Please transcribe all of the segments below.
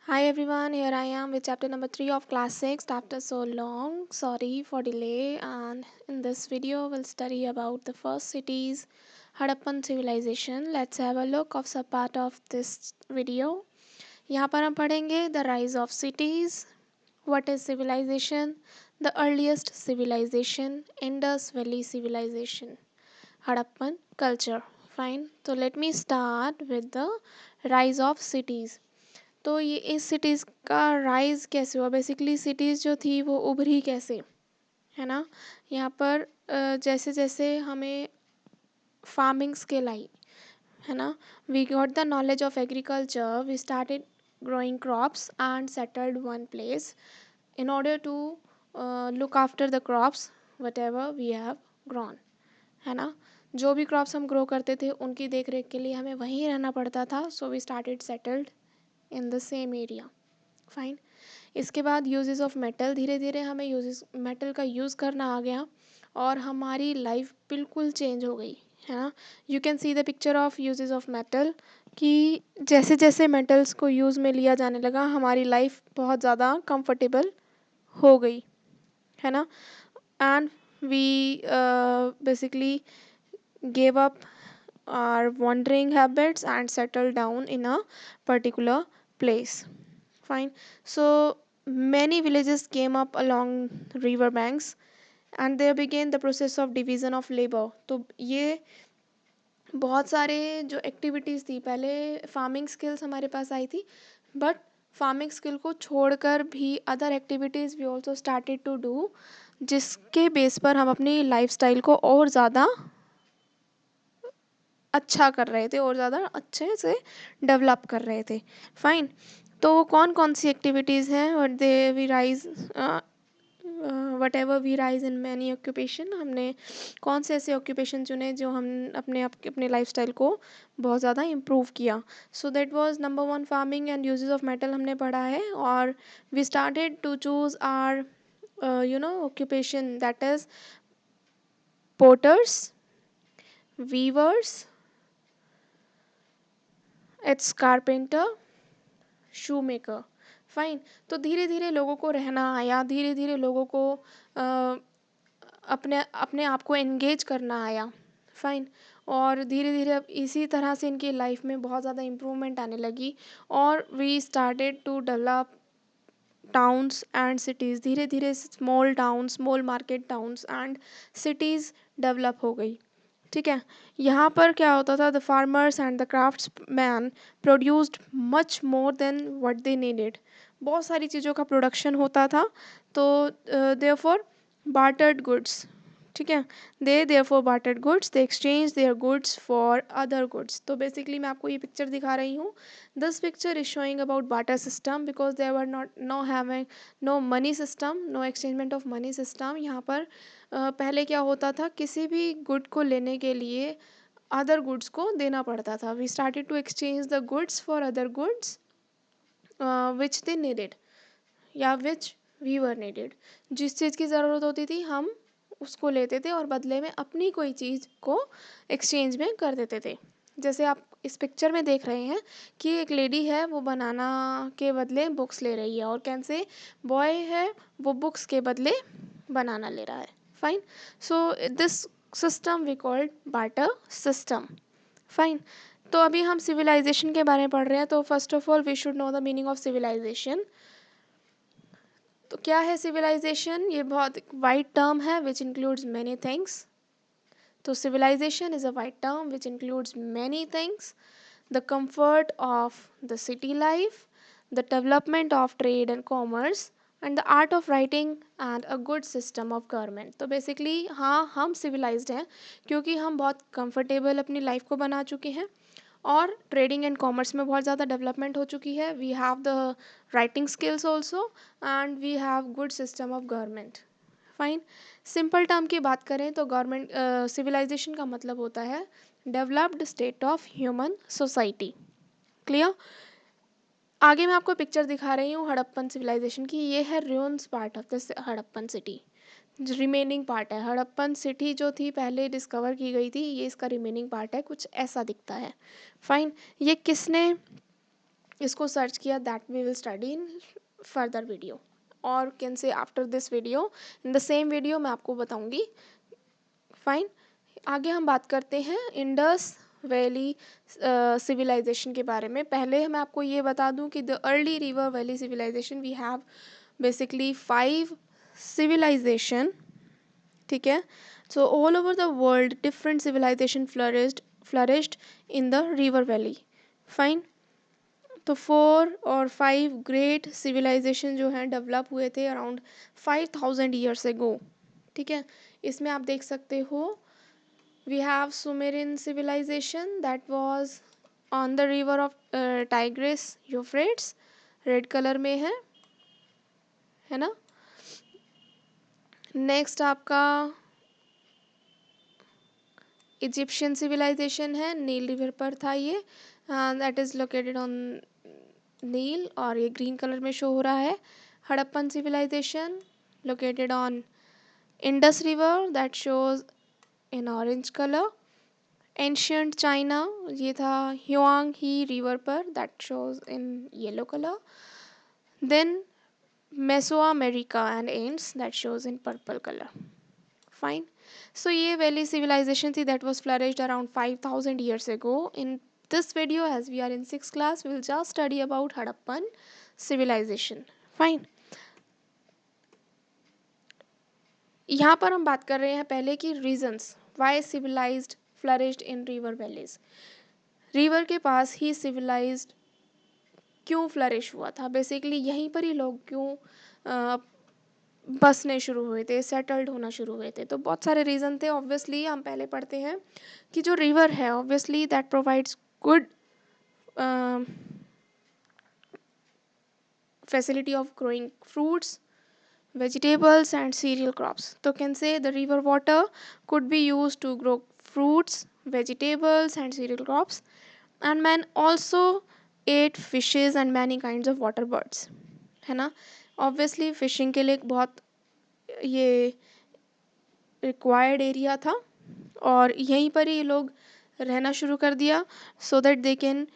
Hi everyone, here I am with chapter number 3 of class 6 after so long. Sorry for delay, and in this video we'll study about the first cities Harappan civilization. Let's have a look of some part of this video. यहाँ पर हम पढ़ेंगे the rise of cities, what is civilization, the earliest civilization, Indus Valley civilization, Harappan culture. Fine. So let me start with the rise of cities. तो ये इस cities का rise कैसे हुआ? बेसिकली सिटीज़ जो थी वो उभरी कैसे, है ना? यहाँ पर जैसे जैसे हमें फार्मिंग स्किल आई, है ना, we got the knowledge of agriculture, we started growing crops and settled one place in order to look after the crops whatever we have grown, है ना? जो भी क्रॉप्स हम ग्रो करते थे उनकी देख रेख के लिए हमें वहीं रहना पड़ता था. So we started settled in the same area. Fine. इसके बाद यूजेस ऑफ मेटल, धीरे धीरे हमें यूजेस मेटल का यूज़ करना आ गया और हमारी लाइफ बिल्कुल चेंज हो गई, है ना? You can see the picture of uses of metal कि जैसे जैसे मेटल्स को यूज़ में लिया जाने लगा हमारी लाइफ बहुत ज़्यादा कंफर्टेबल हो गई, है ना? And we basically gave up our wandering habits and settled down in a particular place. Fine. So many villages came up along river banks and there began the process of division of labor. तो ये बहुत सारे जो activities थी, पहले farming skills हमारे पास आई थी, but farming skill को छोड़कर भी other activities we also started to do, जिसके बेस पर हम अपनी लाइफस्टाइल को और ज़्यादा अच्छा कर रहे थे और ज़्यादा अच्छे से डेवलप कर रहे थे. फाइन. तो कौन कौन सी एक्टिविटीज़ हैं? What they we rise whatever we rise in many occupation. हमने कौन से ऐसे ऑक्यूपेशन चुने जो हम अपने लाइफस्टाइल को बहुत ज़्यादा इम्प्रूव किया. So that was number 1 farming and uses of metal हमने पढ़ा है. और we started to choose our occupation, that is porters, weavers, its carpenter, shoe maker. Fine. तो धीरे धीरे लोगों को रहना आया, धीरे धीरे लोगों को अपने अपने आप को एंगेज करना आया. फाइन. और धीरे धीरे अब इसी तरह से इनकी लाइफ में बहुत ज़्यादा इम्प्रूवमेंट आने लगी और we started to develop towns and cities. धीरे धीरे small town, small market towns and cities develop हो गई. ठीक है. यहाँ पर क्या होता था? The farmers and the crafts man produced much more than what they needed. बहुत सारी चीज़ों का प्रोडक्शन होता था. तो देयरफॉर बार्टर्ड गुड्स. ठीक है. Therefore bartered goods, they exchange their goods for other goods. तो बेसिकली मैं आपको ये पिक्चर दिखा रही हूँ. This picture is showing about barter system because there were not no having no money system, no exchangement of money system. यहाँ पर पहले क्या होता था? किसी भी गुड को लेने के लिए अदर गुड्स को देना पड़ता था. We started to exchange the goods for other goods which they needed या विच वी वर नीडेड. जिस चीज़ की ज़रूरत होती थी हम उसको लेते थे और बदले में अपनी कोई चीज़ को एक्सचेंज में कर देते थे. जैसे आप इस पिक्चर में देख रहे हैं कि एक लेडी है, वो बनाना के बदले बुक्स ले रही है, और कैसे बॉय है वो बुक्स के बदले बनाना ले रहा है. Fine. So this system we called barter system. Fine. तो अभी हम सिविलाइजेशन के बारे में पढ़ रहे हैं. तो first of all we should know the meaning of civilization. तो क्या है सिविलाइजेशन? ये बहुत वाइड टर्म है विच इंक्लूड्स मैनी थिंग्स. तो civilization is a wide term which includes many things: the comfort of the city life, the development of trade and commerce, and the art of writing and a good system of government. तो basically हाँ, हम civilized हैं क्योंकि हम बहुत comfortable अपनी life को बना चुके हैं और ट्रेडिंग एंड कॉमर्स में बहुत ज़्यादा डेवलपमेंट हो चुकी है. We have the writing skills also and we have good system of government. Fine. Simple term की बात करें तो गवर्नमेंट सिविलाइजेशन का मतलब होता है developed state of human society. Clear. आगे मैं आपको पिक्चर दिखा रही हूँ हड़प्पन सिविलाइजेशन की. ये है ruins part of this Harappan city. Remaining part है. हड़प्पन सिटी जो थी पहले डिस्कवर की गई थी, ये इसका रिमेनिंग पार्ट है. कुछ ऐसा दिखता है. फाइन. ये किसने इसको सर्च किया, that we will study in further video, और can say after this video, in the same video मैं आपको बताऊंगी। फाइन, आगे हम बात करते हैं इंडस वैली सिविलाइजेशन के बारे में। पहले मैं आपको ये बता दूं कि the early river valley civilization, we have basically 5 civilization, ठीक है। So all over the world different civilization flourished in the river valley. Fine, तो 4 और 5 ग्रेट सिविलाइजेशन जो हैं डेवलप हुए थे अराउंड 5000 ईयर्स एगो, ठीक है। इसमें आप देख सकते हो, we have Sumerian civilization that was on the river of Tigris Euphrates, red colour में है ना। नेक्स्ट आपका इजिप्शियन सिविलाइजेशन है, नील रिवर पर था ये, that is located on Nile, और ये ग्रीन कलर में शो हो रहा है। Harappan civilisation located on Indus river, that shows in orange colour. Ancient China, ये था ह्युआंग ही रिवर पर, that shows in yellow colour. Then Mesoamerica and Andes, that shows in purple colour. Fine, so ये valley civilisation थी that was flourished around 5000 years ago. In this video, as we are in 6th class, we will just study about Harappan civilization. Fine, यहाँ पर हम बात कर रहे हैं पहले की reasons why civilized flourished in river valleys. River के पास ही सिविलाइज्ड क्यों फ्लरिश हुआ था, बेसिकली यहीं पर ही लोग क्यों बसने शुरू हुए थे, सेटल्ड होना शुरू हुए थे। तो बहुत सारे रीज़न थे। ऑब्वियसली हम पहले पढ़ते हैं कि जो रिवर है obviously that provides good facility of growing fruits, vegetables and cereal crops. So can say the river water could be used to grow fruits, vegetables and cereal crops, and man also ate fishes and many kinds of water birds, है ना। Obviously fishing के लिए एक बहुत ये required area था, और यहीं पर ही लोग रहना शुरू कर दिया, so that they can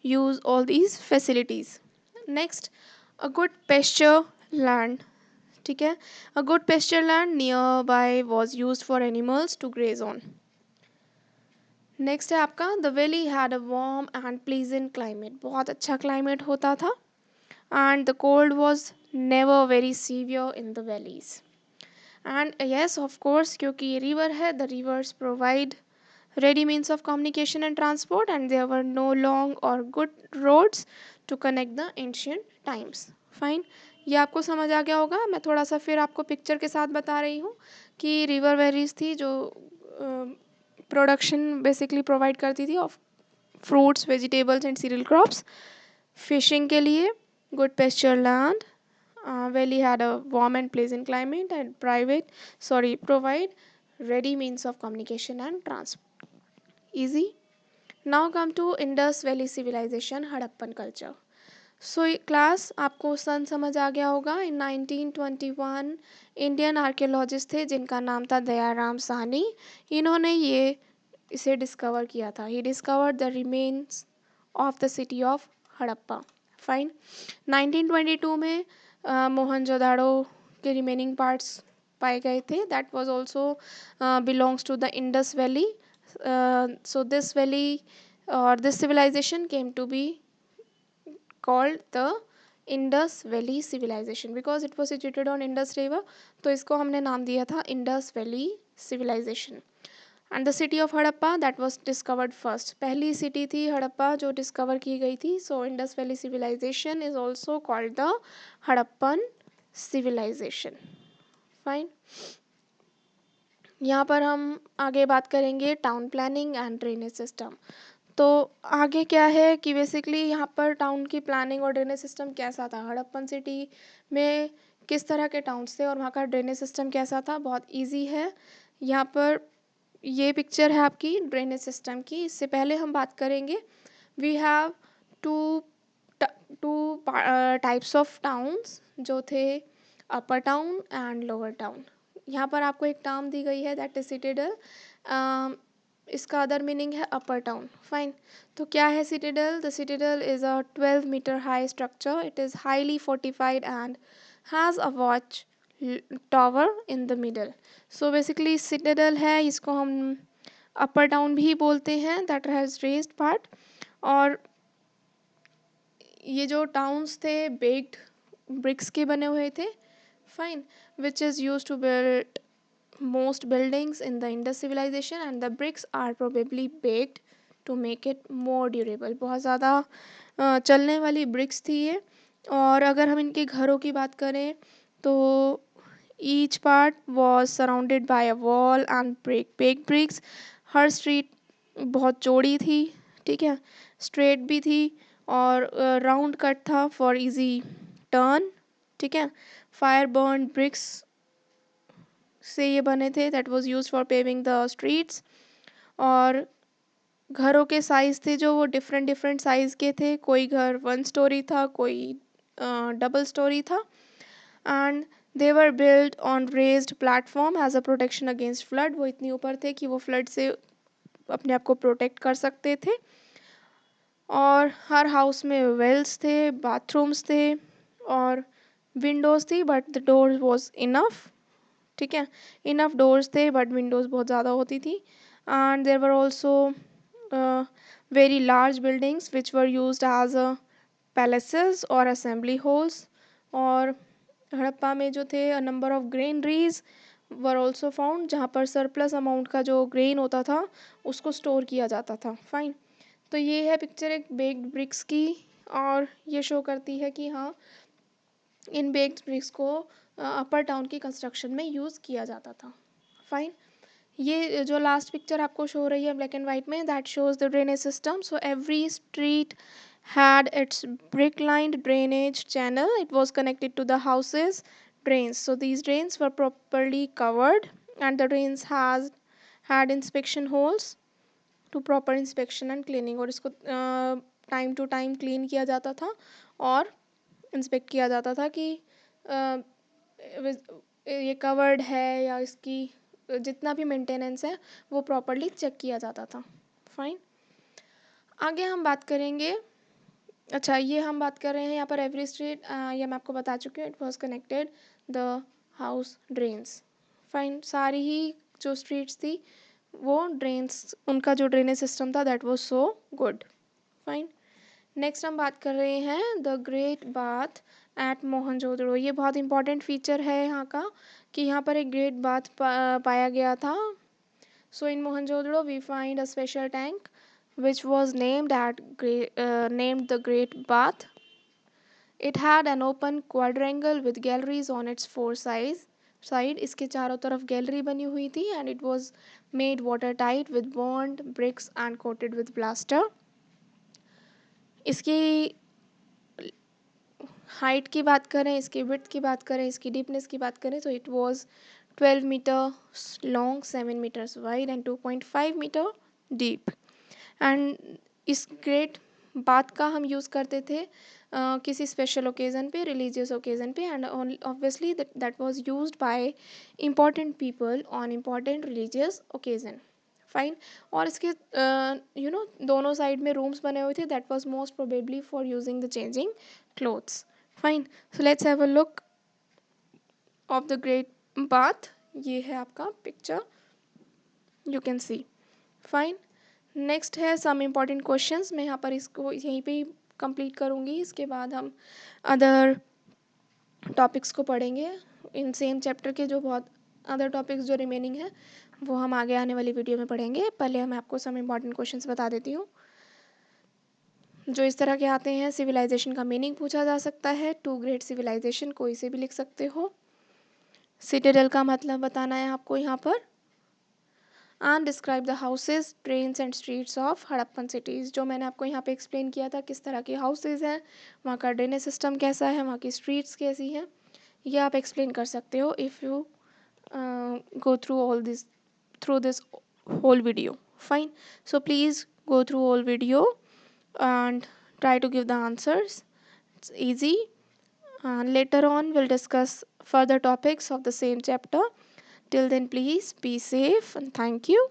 use all these facilities. Next, a good pasture land, ठीक है। A good pasture land near by was use for animals to graze on. Next है आपका, the valley had a warm and pleasant climate, बहुत अच्छा climate होता था, and the cold was never very severe in the valleys. And yes of course, क्योंकि ये river है, the rivers provide ready means of communication and transport, and there were no long or good roads to connect the ancient times. Fine, ये आपको समझ आ गया होगा। मैं थोड़ा सा फिर आपको पिक्चर के साथ बता रही हूँ कि रिवर वैलीज थी जो प्रोडक्शन बेसिकली प्रोवाइड करती थी of fruits, vegetables and cereal crops. Fishing के लिए good pasture land, valley had a warm and pleasant climate, and provide ready means of communication and transport. Easy. Now come to Indus Valley Civilization, Harappan culture. So class आपको सन समझ आ गया होगा। इन 1921 Indian archaeologist थे जिनका नाम था दयाराम साहनी, इन्होंने ये इसे डिस्कवर किया था। He discovered the remains of the city of Harappa. Fine, 1922 में मोहनजोदाड़ो के रिमेनिंग पार्ट्स पाए गए थे, that was also belongs to the Indus valley. So this valley or this civilization came to be called the Indus Valley Civilization because it was situated on Indus River, तो इसको हमने नाम दिया था Indus Valley Civilization. And the city of Harappa that was discovered first, पहली city थी हड़प्पा जो discover की गई थी। So Indus Valley Civilization is also called the Harappan Civilization. Fine. यहाँ पर हम आगे बात करेंगे town planning and drainage system. तो आगे क्या है कि बेसिकली यहाँ पर टाउन की प्लानिंग और ड्रेनेज सिस्टम कैसा था, हड़प्पन सिटी में किस तरह के टाउन्स थे और वहाँ का ड्रेनेज सिस्टम कैसा था। बहुत इजी है, यहाँ पर ये पिक्चर है आपकी ड्रेनेज सिस्टम की। इससे पहले हम बात करेंगे, we have two types of towns जो थे, upper town and lower town. यहाँ पर आपको एक टर्म दी गई है दैट इज सिटेडल। इसका अदर मीनिंग है अपर टाउन। फाइन। तो क्या है citadel? The citadel is a 12 meter high structure, it is highly fortified and has a watch tower in the middle. So basically citadel है, इसको हम अपर town भी बोलते हैं, दैट हैज़ रेज्ड पार्ट। और ये जो टाउन्स थे बेक्ड ब्रिक्स के बने हुए थे। Fine. Which is use to build most buildings in the Indus civilization and the bricks are probably baked to make it more durable। बहुत ज़्यादा चलने वाली ब्रिक्स थी ये। और अगर हम इनके घरों की बात करें तो each part was surrounded by a wall and brick bake bricks. हर स्ट्रीट बहुत चौड़ी थी, ठीक है, स्ट्रेट भी थी और राउंड कट था फॉर इजी टर्न, ठीक है। फायर बर्न ब्रिक्स से ये बने थे, that was used for paving the streets. और घरों के साइज़ थे जो वो डिफरेंट डिफरेंट साइज़ के थे, कोई घर 1 स्टोरी था, कोई डबल स्टोरी था। And they were build on raised platform as a protection against flood. वो इतनी ऊपर थे कि वो फ्लड से अपने आप को प्रोटेक्ट कर सकते थे। और हर हाउस में वेल्स थे, बाथरूम्स थे और विंडोज़ थी, but the door was enough, ठीक है। इनफ डोर्स थे बट विंडोज़ बहुत ज़्यादा होती थी। And there were also very large buildings which were used as a palaces और असेंबली हॉल्स। और हड़प्पा में जो थे number of granaries were also found, जहाँ पर सरप्लस अमाउंट का जो ग्रेन होता था उसको स्टोर किया जाता था। फाइन। तो ये है पिक्चर एक बेक्ड ब्रिक्स की, और ये शो करती है कि हाँ, इन बेक्ड ब्रिक्स को अपर टाउन की कंस्ट्रक्शन में यूज़ किया जाता था। फाइन। ये जो लास्ट पिक्चर आपको शो रही है ब्लैक एंड वाइट में, that shows the drainage system. So every street had its brick lined drainage channel, it was connected to the houses drains, so these drains were properly covered and the drains has had inspection holes to proper inspection and cleaning। और इसको time to time clean किया जाता था और inspect किया जाता था कि ये कवर्ड है या इसकी जितना भी मेंटेनेंस है वो प्रॉपरली चेक किया जाता था। फाइन। आगे हम बात करेंगे, अच्छा ये हम बात कर रहे हैं यहाँ पर एवरी स्ट्रीट, ये मैं आपको बता चुकी हूँ, it was connected the house drains. Fine. सारी ही जो स्ट्रीट्स थी वो ड्रेन्स, उनका जो ड्रेनेज सिस्टम था that was so good. Fine. Next हम बात कर रहे हैं the great bath eight Mohenjodaro. ये बहुत इंपॉर्टेंट फीचर है यहाँ का कि यहाँ पर एक ग्रेट बाथ पाया गया था। So in Mohenjodaro we find a special tank which was named the Great Bath. It had an open quadrangle with galleries on its four side, इसके चारों तरफ गैलरी बनी हुई थी and it was made watertight with bond bricks and coated with plaster। इसकी height की बात करें, इसकी विड्थ की बात करें, इसकी डीपनेस की बात करें तो it was 12 meter long, 7 meters wide and 2.5 meter deep. And इस ग्रेट बात का हम यूज़ करते थे किसी स्पेशल ओकेज़न पे, रिलीजियस ओकेज़न पे, and obviously that was used by important people on important religious occasion. Fine. और इसके दोनों साइड में रूम्स बने हुए थे, that was most probably for using the changing clothes. Fine. So let's have a look of the great bath. ये है आपका picture, you can see. Fine. Next है सम इम्पॉर्टेंट क्वेश्चंस, मैं यहाँ पर इसको यहीं पे ही कंप्लीट करूँगी, इसके बाद हम अदर टॉपिक्स को पढ़ेंगे। इन सेम चैप्टर के जो बहुत अदर टॉपिक्स जो रिमेनिंग है वो हम आगे आने वाली वीडियो में पढ़ेंगे। पहले मैं आपको सम इम्पॉर्टेंट क्वेश्चंस बता देती हूँ जो इस तरह के आते हैं। सिविलाइजेशन का मीनिंग पूछा जा सकता है, टू ग्रेट सिविलाइजेशन कोई से भी लिख सकते हो। सिटाडेल का मतलब बताना है आपको यहाँ पर। And describe the houses trains and streets of Harappan cities, जो मैंने आपको यहाँ पे एक्सप्लेन किया था किस तरह के हाउसेज हैं, वहाँ का ड्रेनेज सिस्टम कैसा है, वहाँ की स्ट्रीट्स कैसी हैं, ये आप एक्सप्लेन कर सकते हो if you go through this whole video। Fine। So please go through whole video and try to give the answers, it's easy, and later on we'll discuss further topics of the same chapter. Till then please be safe and thank you.